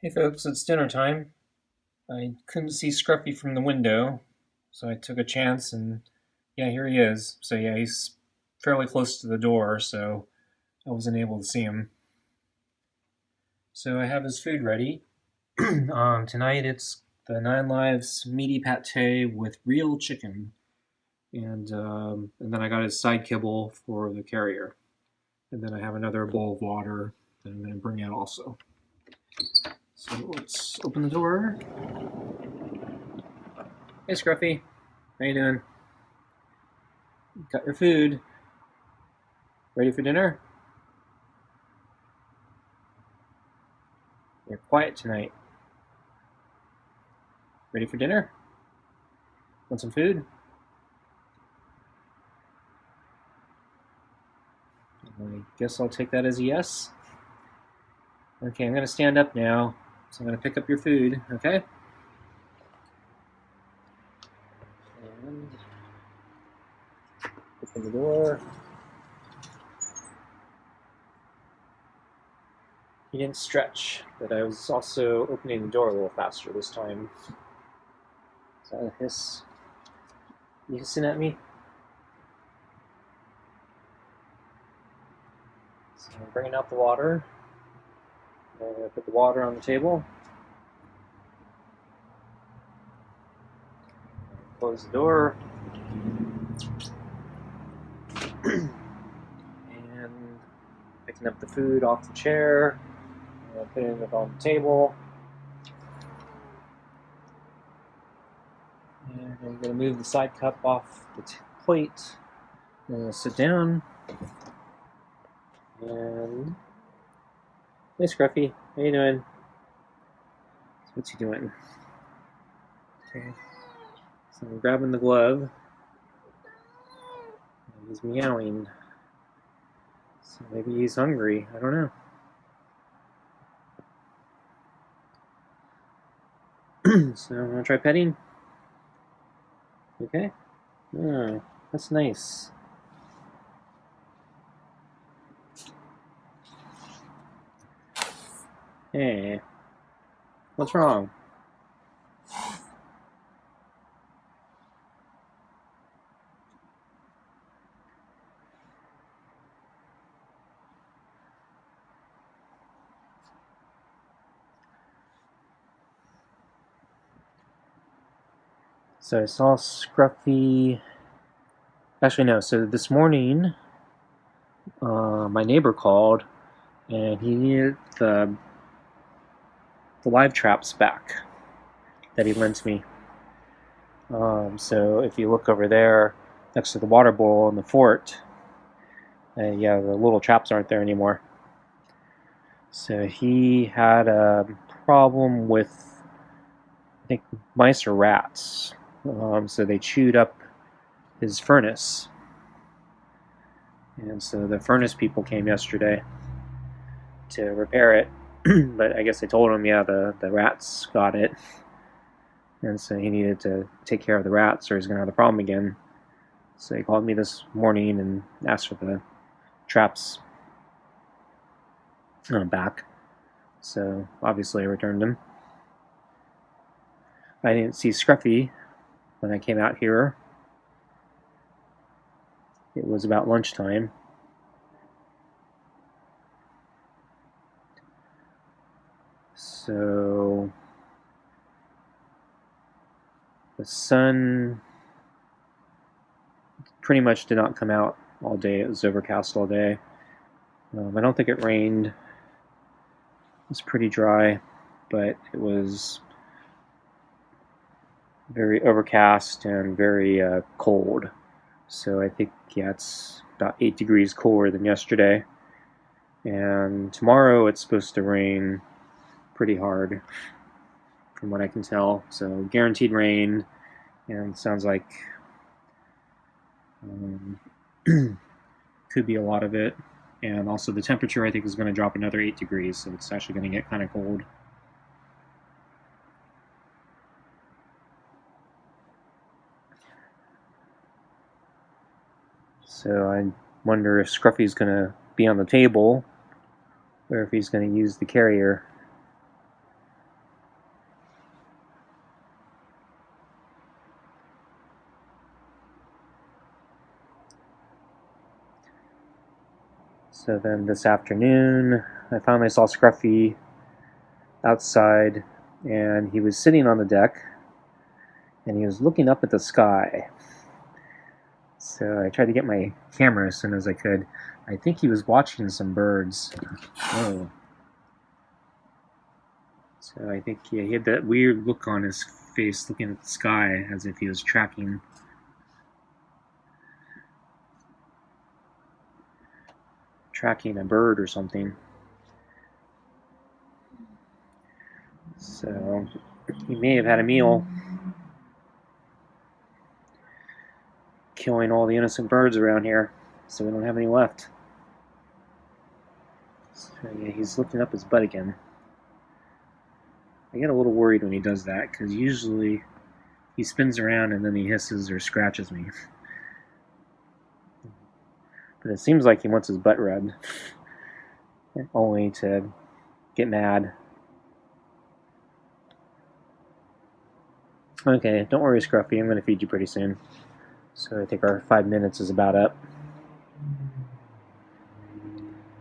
Hey folks, it's dinner time. I couldn't see Scruffy from the window, so I took a chance and yeah, here he is. So yeah, he's fairly close to the door, so I wasn't able to see him. So I have his food ready. Tonight it's the Nine Lives meaty pate with real chicken, and then I got his side kibble for the carrier, and then I have another bowl of water that I'm going to bring out also. So let's open the door. Hey Scruffy, how you doing? Got your food. Ready for dinner? You're quiet tonight. Ready for dinner? Want some food? I guess I'll take that as a yes. Okay, I'm going to stand up now. So I'm going to pick up your food, okay? And open the door. He didn't stretch, but I was also opening the door a little faster this time. Is that a hiss? You hissing at me? So I'm bringing out the water. I'm going to put the water on the table. Close the door. And picking up the food off the chair. Putting it on the table. And I'm going to move the side cup off the plate. I'm going to sit down. And hey Scruffy, how you doing? What's he doing? Okay. So I'm grabbing the glove. And he's meowing. So maybe he's hungry. I don't know. So I'm gonna try petting. Okay. Oh, that's nice. Hey, what's wrong? So I saw Scruffy. Actually, no. So this morning, my neighbor called, and he needed the live traps back that he lent me. So if you look over there next to the water bowl in the fort, yeah, the little traps aren't there anymore. So he had a problem with, I think, mice or rats. So they chewed up his furnace. And so the furnace people came yesterday to repair it. But I guess they told him, yeah, the rats got it. And so he needed to take care of the rats or he's going to have the problem again. So he called me this morning and asked for the traps back. So obviously I returned them. I didn't see Scruffy when I came out here. It was about lunchtime. So the sun pretty much did not come out all day. It was overcast all day. I don't think it rained. It was pretty dry, but it was very overcast and very cold. So I think, yeah, it's about 8 degrees cooler than yesterday. And tomorrow it's supposed to rain pretty hard, from what I can tell. So guaranteed rain, and sounds like could be a lot of it. And also the temperature, I think, is going to drop another 8 degrees, so it's actually going to get kind of cold. So I wonder if Scruffy's going to be on the table, or if he's going to use the carrier. So then this afternoon, I finally saw Scruffy outside, and he was sitting on the deck, and he was looking up at the sky. So I tried to get my camera as soon as I could. I think he was watching some birds. Oh. So I think he had that weird look on his face looking at the sky as if he was tracking a bird or something. So he may have had a meal, killing all the innocent birds around here, so we don't have any left. So yeah, he's lifting up his butt again. I get a little worried when he does that, because usually he spins around and then he hisses or scratches me. But it seems like he wants his butt rubbed, only to get mad. Okay, don't worry, Scruffy, I'm going to feed you pretty soon. So I think our 5 minutes is about up.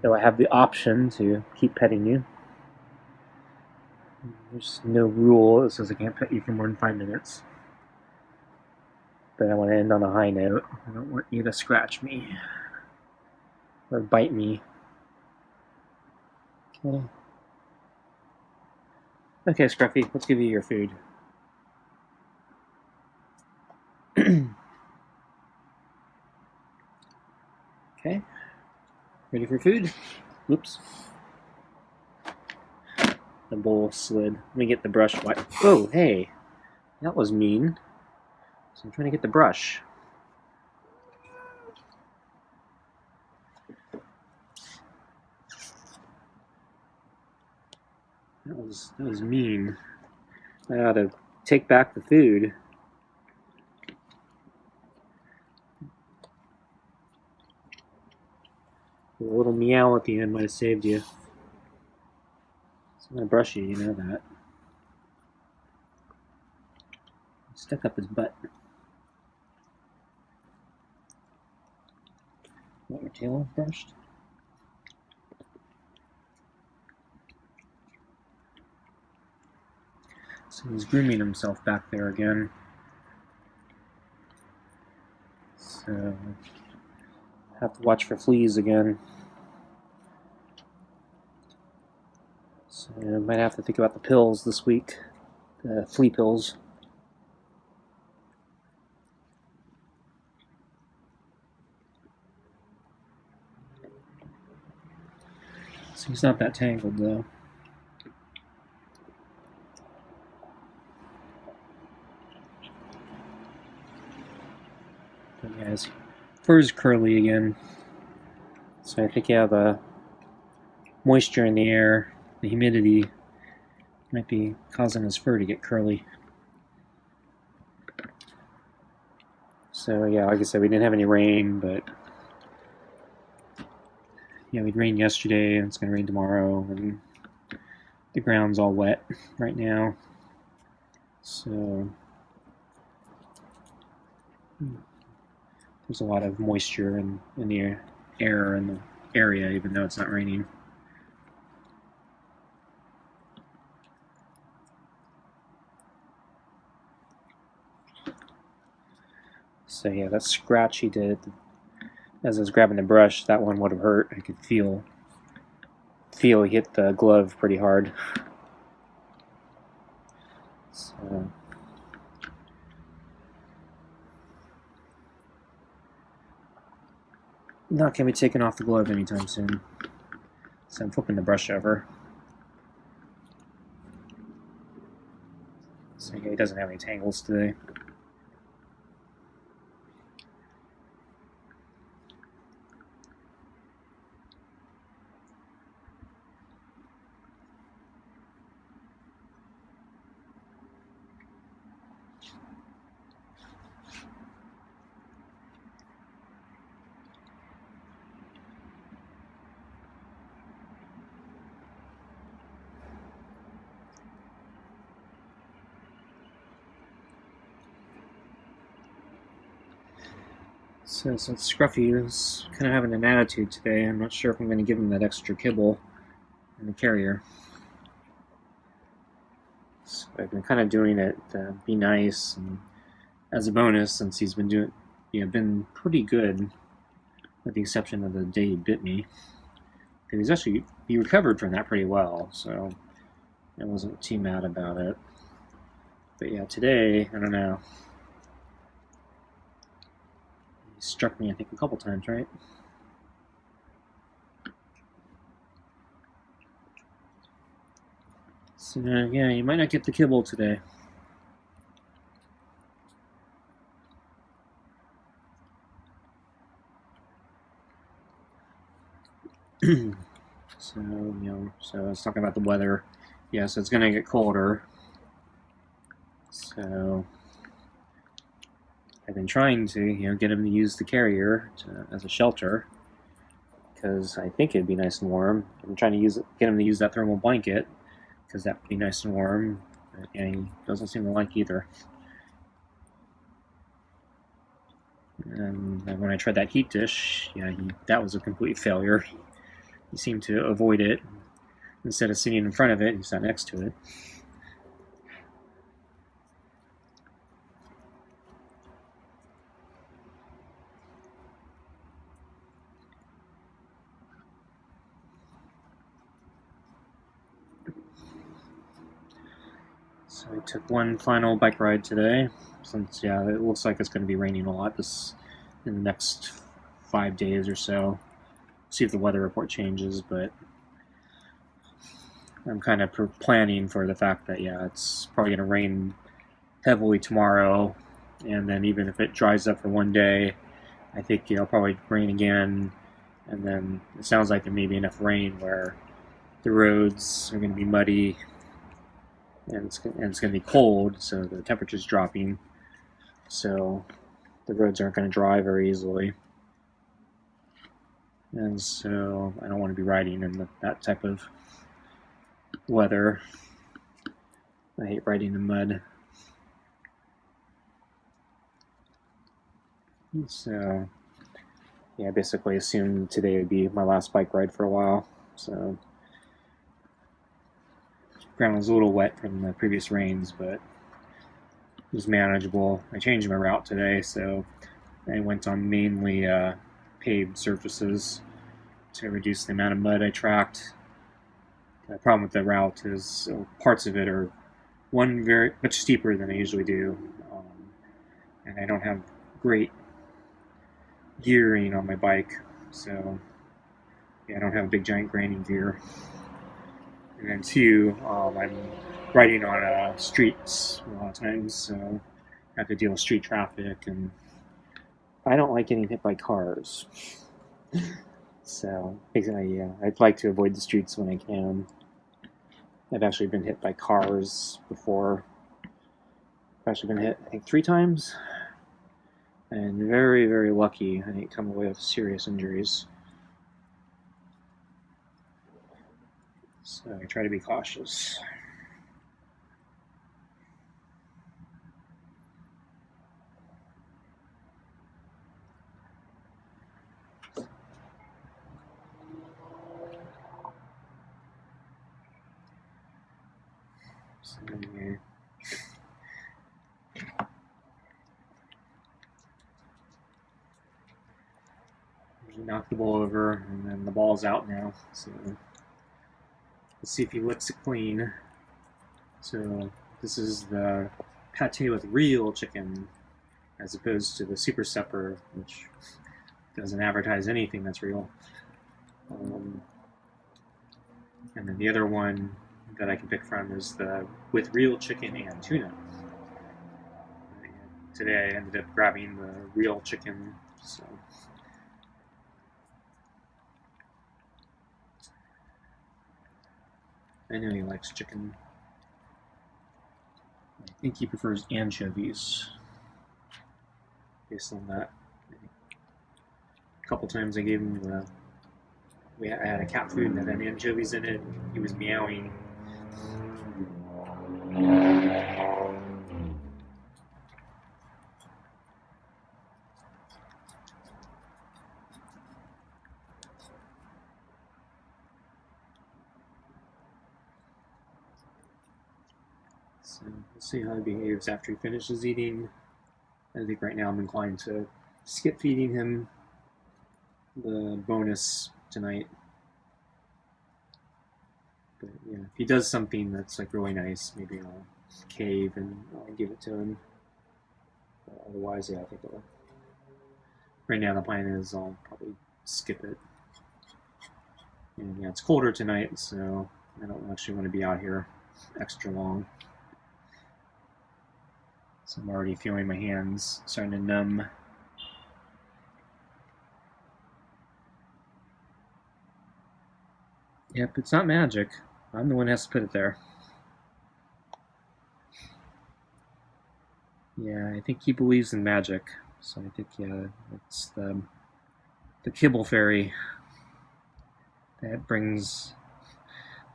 Though I have the option to keep petting you. There's no rule that says I can't pet you for more than 5 minutes. But I want to end on a high note. I don't want you to scratch me or bite me. Okay. Okay, Scruffy, let's give you your food. Okay. Ready for food? Whoops. The bowl slid. Let me get the brush wet. Oh, hey. That was mean. So I'm trying to get the brush. That was mean. I ought to take back the food. A little meow at the end might have saved you. So I'm gonna brush you know that. Stuck up his butt. Want your tail brushed? So he's grooming himself back there again. So have to watch for fleas again. So I might have to think about the pills this week, the flea pills. So he's not that tangled though. But yeah, his fur's curly again. So I think yeah, the moisture in the air, the humidity, might be causing his fur to get curly. So yeah, like I said, we didn't have any rain, but yeah, we'd rain yesterday, and it's going to rain tomorrow, and the ground's all wet right now. So there's a lot of moisture in the air in the area, even though it's not raining. So yeah, that scratch he did as I was grabbing the brush, that one would have hurt. I could feel he hit the glove pretty hard. So not gonna be taking off the glove anytime soon. So I'm flipping the brush over. So yeah, he doesn't have any tangles today. So Scruffy is kind of having an attitude today. I'm not sure if I'm going to give him that extra kibble in the carrier. So I've been kind of doing it to be nice, and as a bonus, since he's been been pretty good, with the exception of the day he bit me. He recovered from that pretty well, so I wasn't too mad about it. But yeah, today, I don't know. He struck me, I think, a couple times, right? So yeah, you might not get the kibble today. So I was talking about the weather. Yeah, so it's gonna get colder. So I've been trying to get him to use the carrier as a shelter, because I think it'd be nice and warm. I'm trying to get him to use that thermal blanket, because that would be nice and warm. But yeah, he doesn't seem to like either. And when I tried that heat dish, that was a complete failure. He seemed to avoid it. Instead of sitting in front of it, he sat next to it. So I took one final bike ride today, since it looks like it's going to be raining a lot in the next 5 days or so. See if the weather report changes, but I'm kind of planning for the fact that it's probably going to rain heavily tomorrow, and then even if it dries up for one day, I think it'll probably rain again, and then it sounds like there may be enough rain where the roads are going to be muddy, and it's going to be cold, so the temperature's dropping, so the roads aren't going to dry very easily. And so I don't want to be riding in that type of weather. I hate riding in mud. So I basically assumed today would be my last bike ride for a while. So the ground was a little wet from the previous rains, but it was manageable. I changed my route today, so I went on mainly paved surfaces to reduce the amount of mud I tracked. The problem with the route is parts of it are very much steeper than I usually do, and I don't have great gearing on my bike, so I don't have a big giant graining gear. And then two, I'm riding on streets a lot of times, so I have to deal with street traffic, and I don't like getting hit by cars. So basically, I'd like to avoid the streets when I can. I've actually been hit by cars before. I've actually been hit, I think, 3 times. And very, very lucky I didn't come away with serious injuries. So I try to be cautious. So anyway. He knocked the ball over, and then the ball's out now. So let's see if he licks it clean. So this is the pate with real chicken, as opposed to the super supper, which doesn't advertise anything that's real. And then the other one that I can pick from is the with real chicken and tuna. Today I ended up grabbing the real chicken, so I know he likes chicken. I think he prefers anchovies, based on that. A couple times I gave him I had a cat food that had anchovies in it. He was meowing. So we'll see how he behaves after he finishes eating. I think right now I'm inclined to skip feeding him the bonus tonight. But yeah, if he does something that's like really nice, maybe I'll cave and I'll give it to him. But otherwise, yeah, I think right now the plan is I'll probably skip it. And yeah, it's colder tonight, so I don't actually want to be out here extra long. So I'm already feeling my hands starting to numb. Yep, it's not magic. I'm the one who has to put it there. Yeah, I think he believes in magic. So I think, yeah, it's the kibble fairy that brings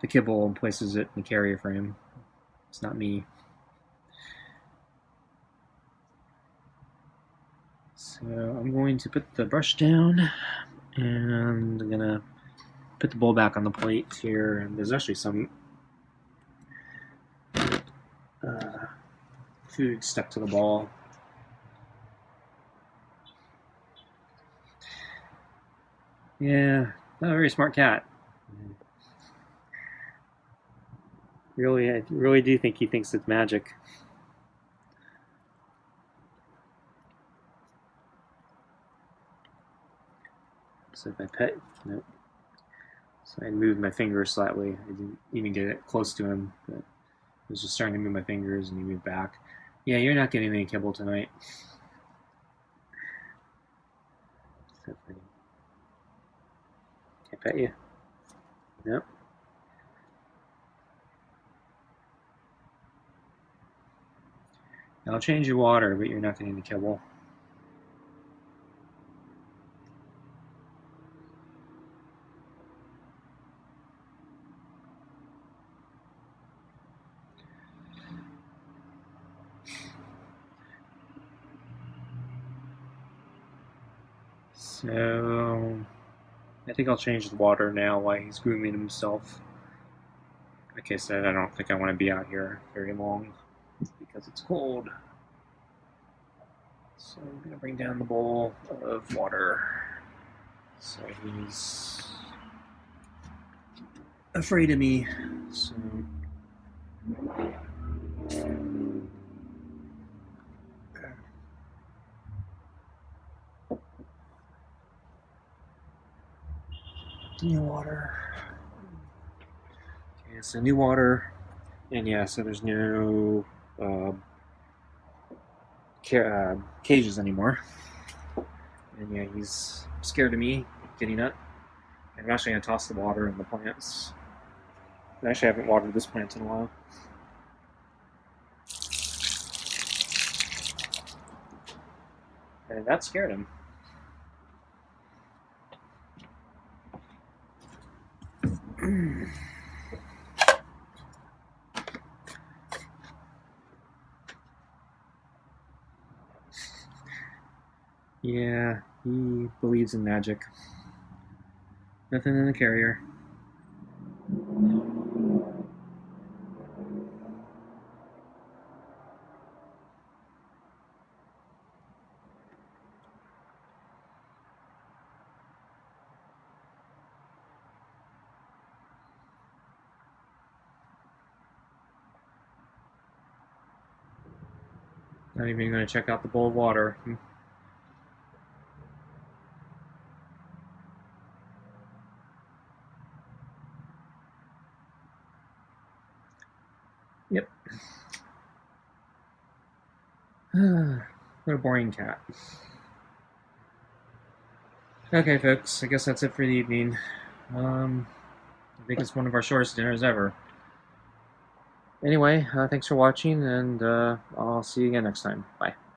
the kibble and places it in the carrier frame. It's not me. So I'm going to put the brush down, and I'm going to put the bowl back on the plate here. And there's actually some food stuck to the ball. Yeah, not a very smart cat. Really, I really do think he thinks it's magic. So if I pet, nope. So I moved my fingers slightly. I didn't even get it close to him, but I was just starting to move my fingers, and he moved back. Yeah, you're not getting any kibble tonight. So pretty. Can I pet you? Nope. I'll change your water, but you're not getting the kibble. So I think I'll change the water now while he's grooming himself. Like I said, I don't think I want to be out here very long because it's cold. So I'm going to bring down the bowl of water. So he's afraid of me. So new water. Okay, so new water. And yeah, so there's no cages anymore. And yeah, he's scared of me getting up. I'm actually going to toss the water in the plants. I actually haven't watered this plant in a while. And that scared him. Yeah, he believes in magic. Nothing in the carrier. Not even going to check out the bowl of water. Yep. What a boring cat. Okay, folks, I guess that's it for the evening. I think it's one of our shortest dinners ever. Anyway, thanks for watching, and I'll see you again next time. Bye.